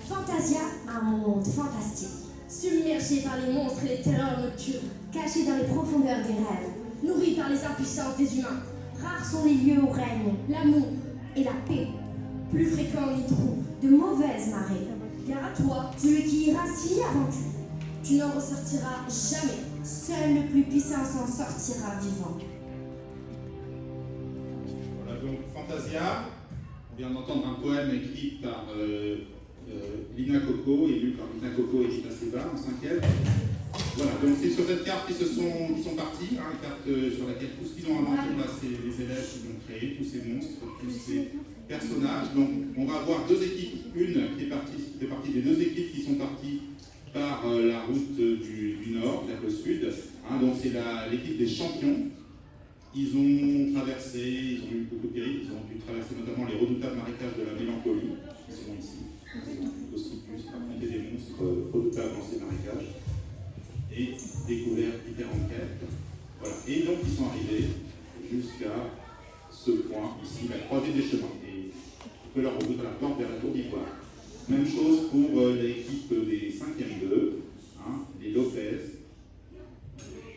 Fantasia, un monde fantastique, submergé par les monstres et les terreurs nocturnes, caché dans les profondeurs des rêves, nourri par les impuissances des humains. Rares sont les lieux où règnent l'amour et la paix. Plus fréquent on y trouve de mauvaises marées. Gare à toi, celui qui ira s'y aventure. Tu n'en ressortiras jamais. Seul le plus puissant s'en sortira vivant. Voilà donc Fantasia. On vient d'entendre un poème écrit par Lina Coco et lu par Lina Coco et Gita Seba en 5e. Voilà, donc c'est sur cette carte qu'ils sont partis, hein, une carte sur laquelle tout ce qu'ils ont inventé, c'est les élèves qui l'ont créé, tous ces monstres, tous ces personnages. Donc on va avoir deux équipes, une qui fait partie des deux équipes qui sont parties par la route du nord vers le sud. Hein, donc c'est l'équipe des champions. Ils ont traversé, ils ont eu beaucoup de périples, ils ont dû traverser notamment les redoutables marécages de la Mélancolie, qui sont ici. Ils ont aussi pu affronter des monstres redoutables dans ces marécages et découvert différentes quêtes. Voilà. Et donc ils sont arrivés jusqu'à ce point ici, la croisée des chemins, et que leur route à la porte vers la Tour d'Ivoire. Même chose pour l'équipe des 5e 2, hein, les Lopez.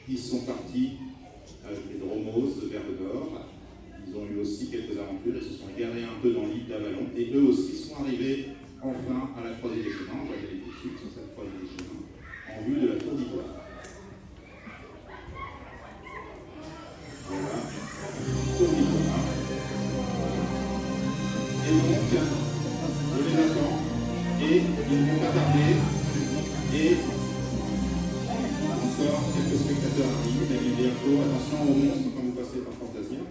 Ils sont partis avec les Dromos vers le nord. Ils ont eu aussi quelques aventures, ils se sont égarés un peu dans l'île d'Avalon, et eux aussi sont arrivés enfin à la croisée des chemins. On va y aller tout de suite sur cette croisée des chemins, en vue de la Tour d'Ivoire. Voilà, Tour d'Ivoire. Et donc, je les attends, et ils ne vont pas tarder, et encore quelques spectateurs arrivent, et bientôt, attention aux monstres quand vous passez par Fantasia.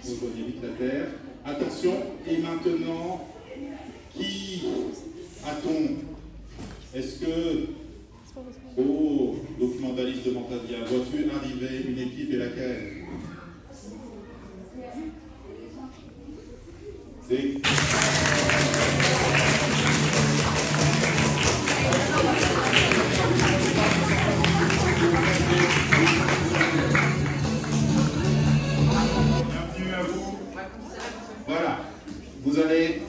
Vous rejoignez vite la terre. Attention, et maintenant, qui a-t-on? Est-ce que au documentaire dans ta liste de Fantasia? Vois-tu arriver une équipe et laquelle? C'est... Bienvenue à vous. Voilà. Vous allez...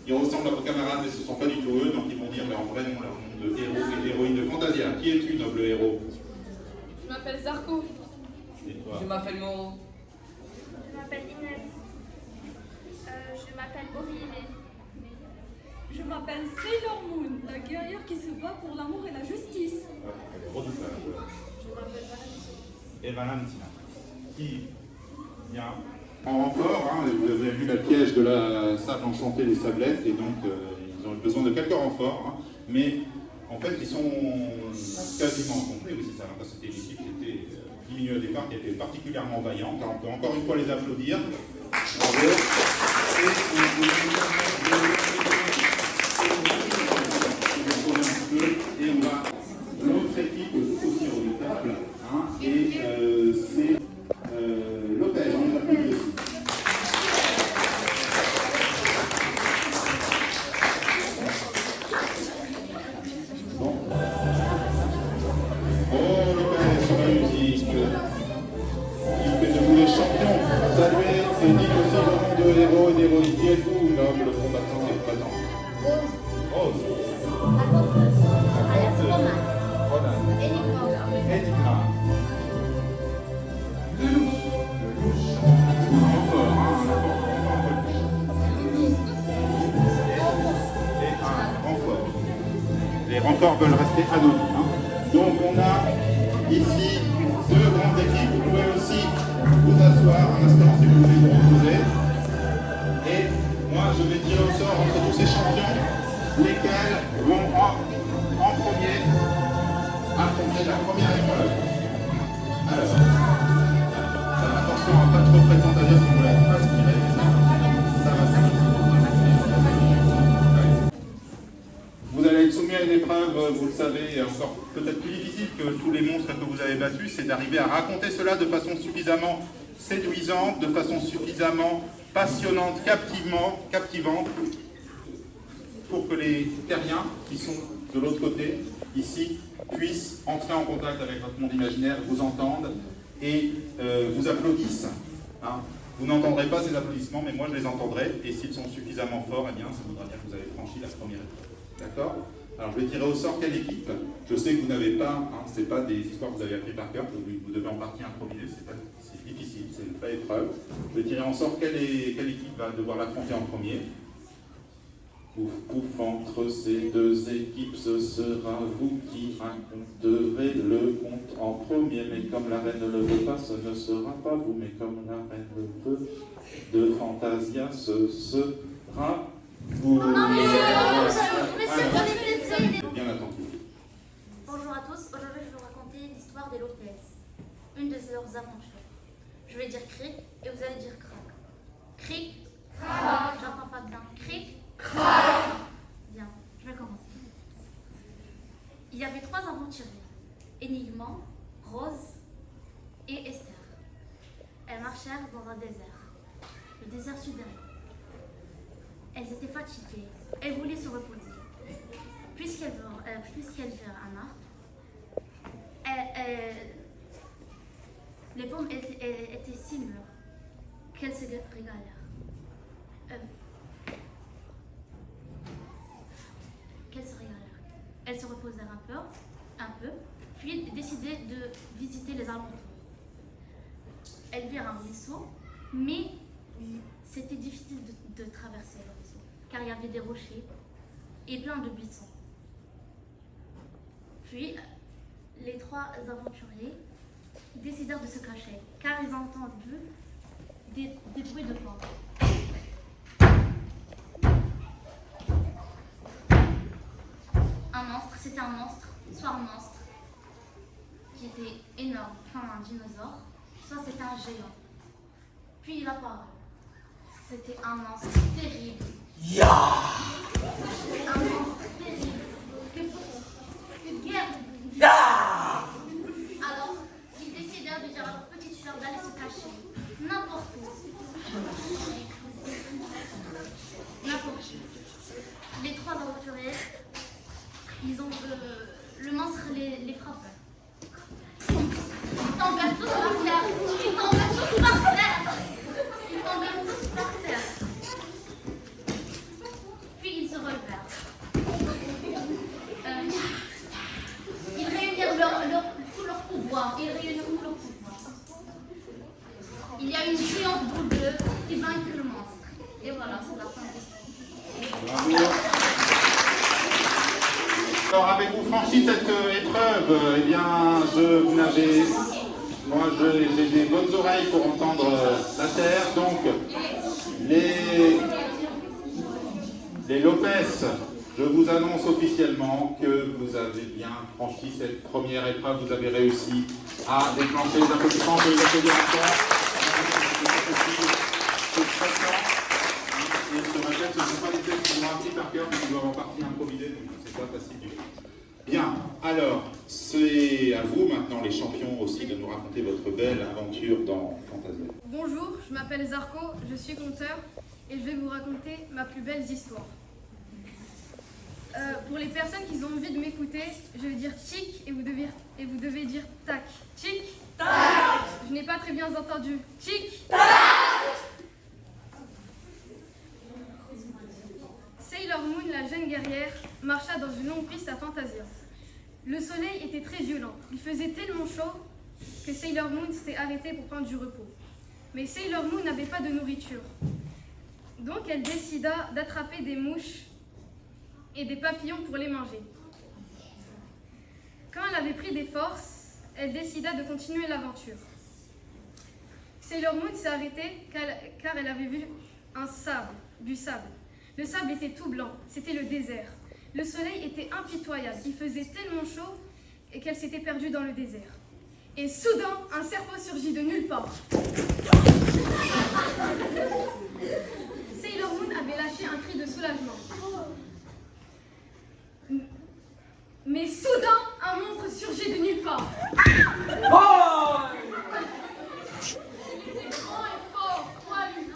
Ils ressemblent à vos camarades, mais ce ne sont pas du tout eux, donc ils vont dire leur vrai nom, leur nom de héros et d'héroïne de Fantasia. Qui es-tu, noble héros? Je m'appelle Zarko. Et toi? Je m'appelle Moro. Je m'appelle Inès. Je m'appelle Aurélie. Je m'appelle Sailor Moon, la guerrière qui se bat pour l'amour et la justice. Elle est redoutable. Je m'appelle Valentina. Et Valentina. Qui vient en renfort, hein, vous avez vu la piège de la sable enchantée des sablettes, et donc ils ont besoin de quelques renforts, hein, mais en fait ils sont quasiment complets. Oui, c'est ça, parce que c'était une équipe qui était diminuée au départ, qui était particulièrement vaillante. On peut encore une fois les applaudir. Bravo. Et on peut et on va l'autre équipe aussi redoutable, hein, et c'est l'hôtel, on les applaudit aussi. Bon. Oh, l'hôtel sur la musique. Il fait de vous les champions. Saluez et dites aussi le nom de héros et d'héroïnes. Qui êtes-vous, noble combattant et combattant? Rose. Ronan. Enigma. Le louche. Encore, hein, et un renfort. Les renforts veulent rester anonymes. Hein. Donc on a ici deux grandes équipes. Vous pouvez aussi vous asseoir un instant si vous voulez vous reposer. Et moi je vais tirer au sort entre tous ces champions, lesquels vont en premier affronter la première épreuve. Alors, attention à pas trop présenter ce qu'on voulait aspirer, ça va s'arrêter. Vous allez être soumis à une épreuve, vous le savez, encore peut-être plus difficile que tous les monstres que vous avez battus, c'est d'arriver à raconter cela de façon suffisamment séduisante, de façon suffisamment passionnante, captivante, pour que les terriens qui sont de l'autre côté, ici, puissent entrer en contact avec votre monde imaginaire, vous entendent et vous applaudissent. Hein. Vous n'entendrez pas ces applaudissements, mais moi je les entendrai, et s'ils sont suffisamment forts, eh bien, ça voudra dire que vous avez franchi la première étape. D'accord? Alors je vais tirer au sort quelle équipe. Je sais que vous n'avez pas, hein, c'est pas des histoires que vous avez appris par cœur, que vous devez en partie improviser, c'est difficile, c'est une vraie épreuve. Je vais tirer en sort quelle équipe va devoir l'affronter en premier. Pouf pouf, entre ces deux équipes, ce sera vous qui raconterez le conte en premier. Mais comme la reine ne le veut pas, ce ne sera pas vous. Mais comme la reine le veut, de Fantasia, ce sera vous. Bien attendu. Bonjour à tous, aujourd'hui je vais vous raconter l'histoire des Lopez, une de leurs aventures. Je vais dire cric et vous allez dire crac. Cric, crac. J'entends pas bien. Cric, crac. Bien, je vais commencer. Il y avait 3 aventuriers, Enigma, Rose et Esther. Elles marchèrent dans un désert, le désert souterrain. Elles étaient fatiguées, elles voulaient se reposer. Puisqu'elles virent un arbre, les pommes étaient si mûres qu'elles se régalèrent. Elles se reposèrent un peu, puis décidèrent de visiter les alentours. Elles virent un ruisseau, mais c'était difficile de traverser le ruisseau, car il y avait des rochers et plein de buissons. Puis, les 3 aventuriers décidèrent de se cacher, car ils ont entendu des bruits de pas. C'était un monstre, soit un monstre qui était énorme, comme un dinosaure, soit c'était un géant. Puis il apparut. C'était un monstre terrible. Un monstre terrible. Que guerre. ils ont, le monstre les frappe. Ils tombent tous par terre. Ils tombent tous par terre. Ils tombent tous par terre. Puis ils se relevèrent. Ils réunirent tout leur pouvoir. Il y a une géante boule bleue qui vainque le monstre. Et voilà, c'est la fin de l'histoire. Bravo. Alors, avez-vous franchi cette épreuve? Eh bien, moi, j'ai des bonnes oreilles pour entendre la terre. Donc, les Lopez, je vous annonce officiellement que vous avez bien franchi cette première épreuve. Vous avez réussi à déclencher les applaudissements. Je vais les applaudir encore. C'est stressant. Et je me rappelle, ce ne sont pas des textes qui vont appris par cœur, mais qui doivent en partie improviser, donc c'est pas facile du tout. Bien, alors, c'est à vous maintenant, les champions aussi, de nous raconter votre belle aventure dans Fantasia. Bonjour, je m'appelle Zarko, je suis conteur et je vais vous raconter ma plus belle histoire. Pour les personnes qui ont envie de m'écouter, je vais dire tic et vous devez dire tac. Tic, tac. Je n'ai pas très bien entendu. Tic, tac. Sailor Moon, la jeune guerrière, marcha dans une longue piste à Fantasia. Le soleil était très violent. Il faisait tellement chaud que Sailor Moon s'était arrêtée pour prendre du repos. Mais Sailor Moon n'avait pas de nourriture. Donc elle décida d'attraper des mouches et des papillons pour les manger. Quand elle avait pris des forces, elle décida de continuer l'aventure. Sailor Moon s'est arrêtée car elle avait vu du sable. Le sable était tout blanc, c'était le désert. Le soleil était impitoyable, il faisait tellement chaud et qu'elle s'était perdue dans le désert. Et soudain, un serpent surgit de nulle part. Sailor Moon avait lâché un cri de soulagement. Mais soudain, un monstre surgit de nulle part. Il était grand et fort, poilu.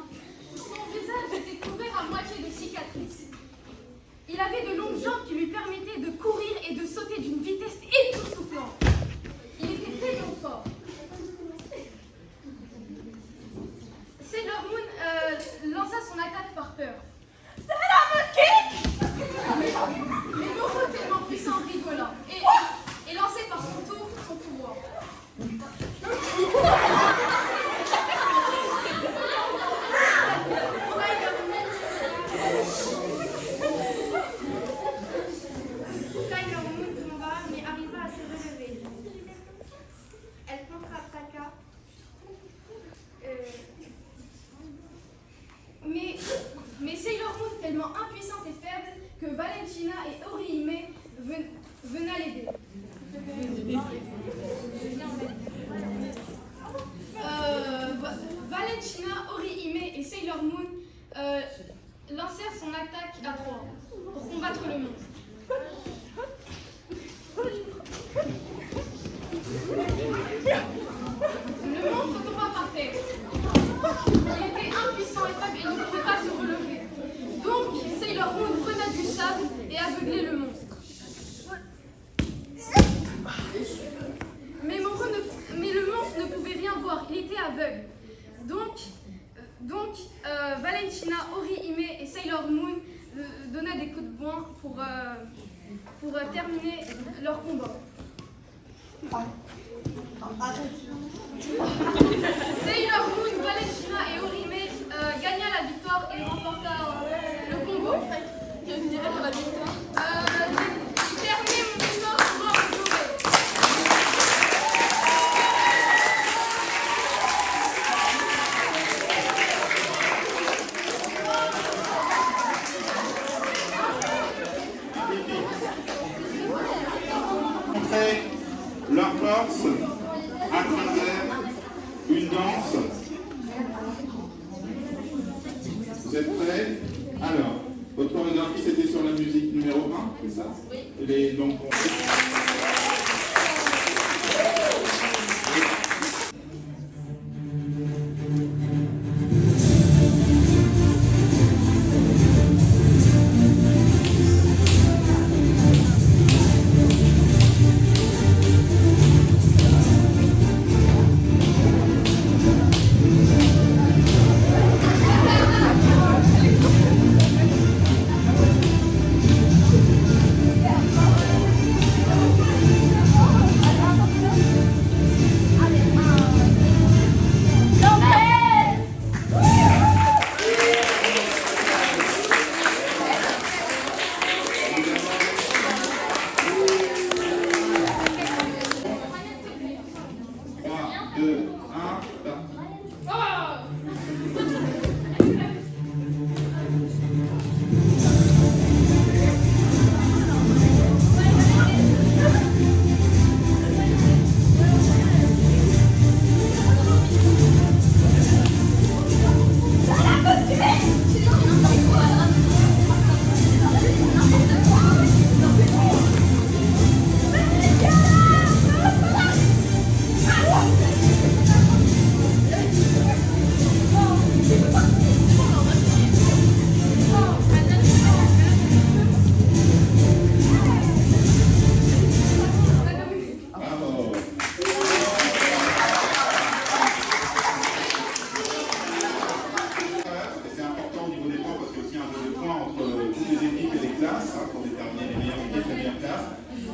Son visage était couvert à moitié de cicatrices. Il avait de longues jambes qui lui permettaient de courir et de sauter d'une vitesse époustouflante. Il était tellement fort. Sailor Moon lança son attaque par peur. Sailor Moon kick! Mais Moro, tellement puissant, rigola et lançait par son tour son pouvoir. Sailor Moon tomba mais arriva à se relever. Elle contre-attaqua. Mais Sailor Moon, tellement impuissante et faible, que Valentina et Orihime venaient l'aider. Valentina, Orihime et Sailor Moon lancèrent son attaque à trois pour combattre le monstre. Le monstre tomba par terre. Il était impuissant et faible et ne pouvait pas se relever. Donc, Sailor Moon prena du sable et aveuglait le monstre. Mais le monstre ne pouvait rien voir, il était aveugle. Donc Valentina, Orihime et Sailor Moon donnaient des coups de poing pour terminer leur combat. Sailor Moon, Valentina et Orihime gagna la victoire et remporta le combat. Je dirais pour la victoire. J'ai terminé mon histoire pour en jouer. Montrer leur force à travers une danse. Vous êtes prêts? Alors, votre chorégraphie c'était sur la musique numéro 1, c'est ça? Oui. Donc,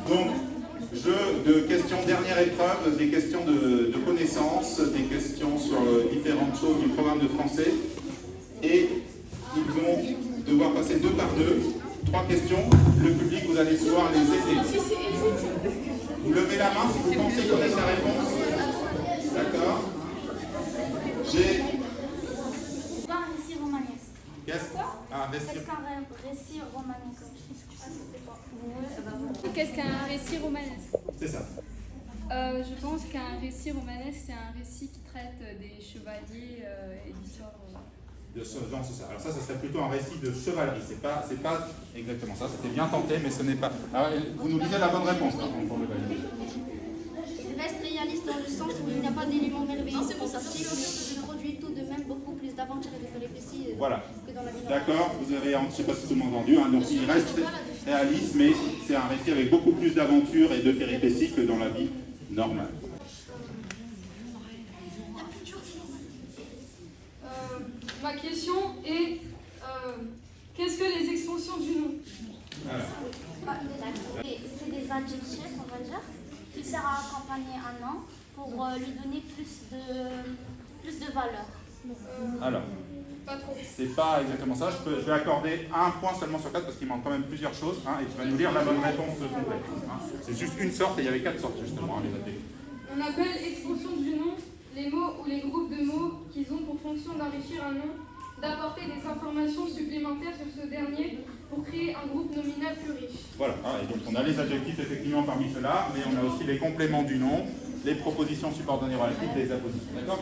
Donc, jeu de questions, dernière épreuve, des questions de connaissances, des questions sur différentes choses du programme de français. Et ils vont devoir passer 2 par 2, 3 questions. Le public, vous allez pouvoir les aider. Vous levez la main si vous pensez connaître la réponse. D'accord. J'ai... Pas un récit romanesque. Qu'est-ce qu'un récit? Qu'est-ce qu'un récit romanesque? Qu'est-ce qu'un récit romanesque? C'est ça. Je pense qu'un récit romanesque, c'est un récit qui traite des chevaliers et d'histoires. Non, c'est ça. Alors ça serait plutôt un récit de chevalerie. C'est pas exactement ça. C'était bien tenté, mais ce n'est pas... Alors, vous nous disiez la bonne réponse, par contre, pour le valider. Reste réaliste dans le sens où il n'y a pas d'éléments merveilleux. C'est pour ça. Il produit tout de même beaucoup plus d'aventures et de péripéties Voilà. que dans la vie. D'accord, vous avez, je ne sais pas si tout le monde a entendu, hein, donc il reste réaliste, mais c'est un récit avec beaucoup plus d'aventures et de péripéties que dans la vie normale. Ma question est qu'est-ce que les extensions du nom? Alors, C'est des adjectifs, on va dire, qui servent à accompagner un nom pour lui donner plus de valeur. alors c'est pas exactement ça. Je vais accorder un point seulement sur 4 parce qu'il manque quand même plusieurs choses, hein, et tu vas nous lire la bonne réponse complète. Hein. C'est juste une sorte et il y avait 4 sortes justement, hein, les AT. On appelle extension du nom les mots ou les groupes de mots qui ont pour fonction d'enrichir un nom, d'apporter des informations supplémentaires sur ce dernier pour créer un groupe nominal plus riche. Voilà, hein, et donc on a les adjectifs effectivement parmi ceux-là, mais on a aussi les compléments du nom, les propositions subordonnées relatives, les appositions. D'accord?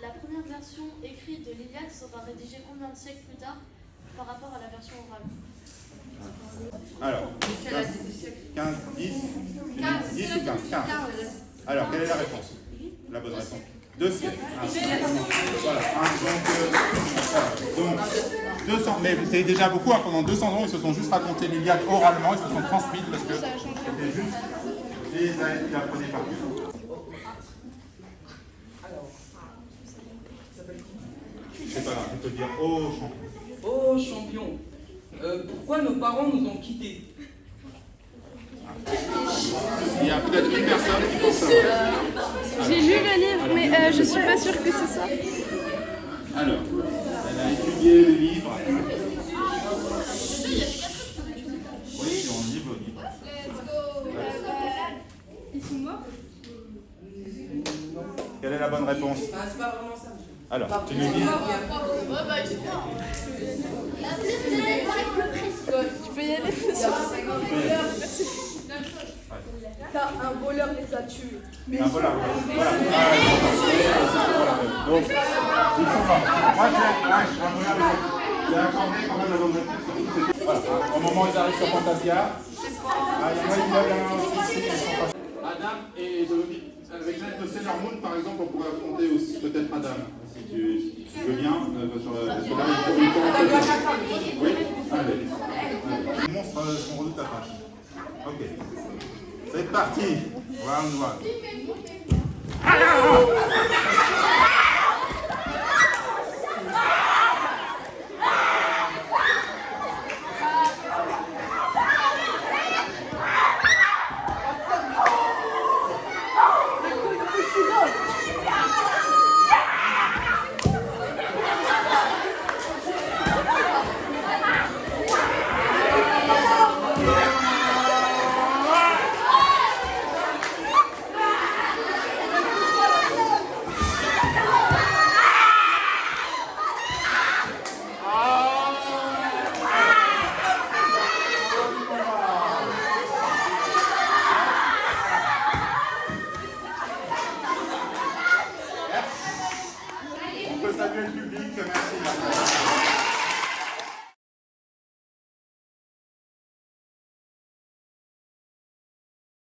La première version écrite de l'Iliade sera rédigée combien de siècles plus tard par rapport à la version orale? Alors, 15, 10 ou 15? 15. Alors, quelle est la réponse? La bonne réponse. 2 siècles. Voilà. Donc, 200, mais c'est déjà beaucoup. Hein, pendant 200 ans, ils se sont juste raconté l'Iliade oralement, ils se sont transmis parce que c'était juste les qui apprenaient par cœur. C'est pas grave, tu peux dire oh champion. Oh champion, pourquoi nos parents nous ont quittés? Il y a peut-être une personne qui pense savoir. J'ai lu le livre, mais je suis pas sûre que c'est ça. Alors, elle a étudié le livre. Oui, on lit le livre. Ils sont morts? Quelle est la bonne réponse? Ah, c'est pas vraiment ça. Alors, tu nous dis. Tu peux y aller? Car un voleur les a tués. Ah, voilà. Voilà. Donc, ils sont morts. Moi, j'ai accordé quand même la bonne réponse. Voilà. Au moment où ils arrivent sur Fantasia, Adam et avec l'aide de Sailor Moon, par exemple, on pourrait affronter aussi peut-être Adam, si tu veux bien. Oui, allez. Les monstres sont redoute ta page. Ok. C'est parti. Round 1.